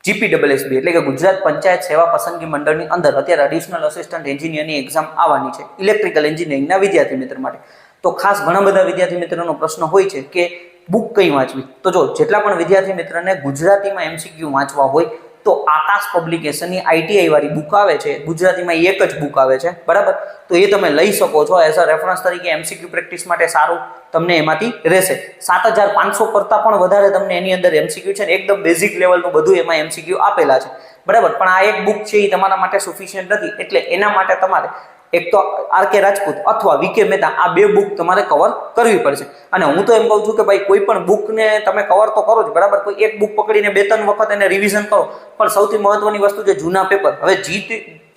જીપીડબલ્યુએસબી એટલે કે ગુજરાત પંચાયત સેવા પસંદગી મંડળની અંદર અત્યારે એડિશનલ અસિસ્ટન્ટ એન્જિનિયરની એક્ઝામ આવવાની છે ઇલેક્ટ્રિકલ એન્જિનિયરિંગના વિદ્યાર્થી મિત્ર માટે. તો ખાસ ઘણા બધા વિદ્યાર્થી મિત્રોનો પ્રશ્ન હોય છે કે બુક કઈ વાંચવી. તો જો જેટલા પણ વિદ્યાર્થી મિત્રને ગુજરાતીમાં એમસીક્યુ વાંચવા હોય તો આકાશ પબ્લિકેશનની આઈટીઆઈ વાળી બુક આવે છે, ગુજરાતીમાં એક જ બુક આવે છે, બરાબર. તો એ તમે લઈ શકો છો એઝ અ રેફરન્સ તરીકે એમસીક્યુ પ્રેક્ટિસ માટે સારું તમને એમાંથી રહેશે. 7500 કરતાં પણ વધારે તમને એની અંદર એમસીક્યુ છે ને એકદમ બેઝિક લેવલનું બધું એમાં એમસીક્યુ આપેલા છે, બરાબર. પણ આ એક બુક છે એ તમારા માટે સફિશિયન્ટ નથી, એટલે એના માટે તમારે એક તો આરકે રાજપૂત અથવા વીકે મહેતા આ બે બુક તમારે કવર કરવી પડશે. અને હું તો એમ કહું છું કે ભાઈ કોઈ પણ બુકને તમે કવર તો કરો જ, બરાબર. કોઈ એક બુક પકડીને 2-3 વખત એને રિવિઝન કરો, પણ સૌથી મહત્વની વસ્તુ જે જૂના પેપર, હવે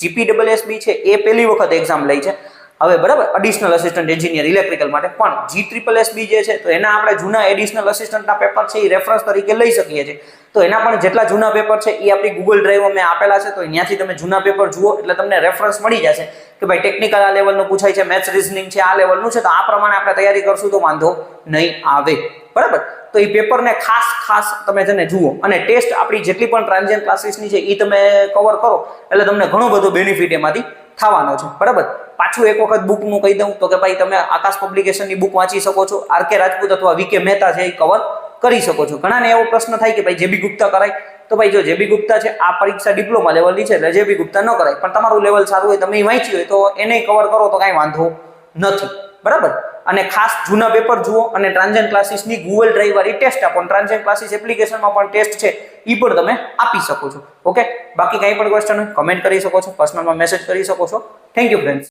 જીપીડબલ્યુએસબી છે એ પહેલી વખત એક્ઝામ લઈ છે હવે, બરાબર, એડિશનલ અસિસ્ટન્ટ એન્જિનિયર ઇલેક્ટ્રિકલ માટે. પણ જીટ્રિપલએસબી જે છે તો એના આપણે જૂના એડિશનલ અસિસ્ટન્ટના પેપર છે એ રેફરન્સ તરીકે લઈ શકીએ છીએ. તો એના પણ જેટલા જૂના પેપર છે એ આપણી ગૂગલ ડ્રાઈવમાં મેં આપેલા છે, તો ત્યાંથી તમે જૂના પેપર જુઓ એટલે તમને રેફરન્સ મળી જશે કે ભાઈ ટેકનિકલ આ લેવલનું પૂછાય છે, મેથ્સ રીઝનિંગ છે આ લેવલનું છે, તો આ પ્રમાણે આપણે તૈયારી કરશું તો વાંધો નહીં આવે, બરાબર. તો એ પેપરને ખાસ તમે જેને જુઓ અને ટેસ્ટ આપણી જેટલી પણ ટ્રાન્ઝિયન્ટ ક્લાસીસની છે એ તમે કવર કરો એટલે તમને ઘણો બધો બેનિફિટ એમાંથી થવાનો છે, બરાબર. પાછું એક વખત બુકનું કહી દઉં તો કે ભાઈ તમે આકાશ પબ્લિકેશનની બુક વાંચી શકો છો, આરકે રાજપૂત અથવા વીકે મહેતા છે એ કવર કરી શકો છો. ઘણાને એવો પ્રશ્ન થાય કે ભાઈ જેબી ગુપ્તા કરાય, તો ભાઈ જો જેબી ગુપ્તા છે આ પરીક્ષા ડિપ્લોમા લેવલની છે એટલે જેબી ગુપ્તા ન કરાય, પણ તમારું લેવલ સારું હોય તમે વાંચી હોય તો એને કવર કરો તો કાંઈ વાંધો નથી, બરાબર. અને ખાસ જૂના પેપર જુઓ અને ટ્રાન્ઝિયન્ટ ક્લાસીસની ગૂગલ ડ્રાઈવ વાળી ટેસ્ટ આપો. ટ્રાન્ઝિયન્ટ ક્લાસીસ એપ્લિકેશનમાં પણ ટેસ્ટ છે એ પણ તમે આપી શકો છો, ઓકે. બાકી કાંઈ પણ ક્વેશ્ચન હોય કમેન્ટ કરી શકો છો, પર્સનલમાં મેસેજ કરી શકો છો. Thank you friends.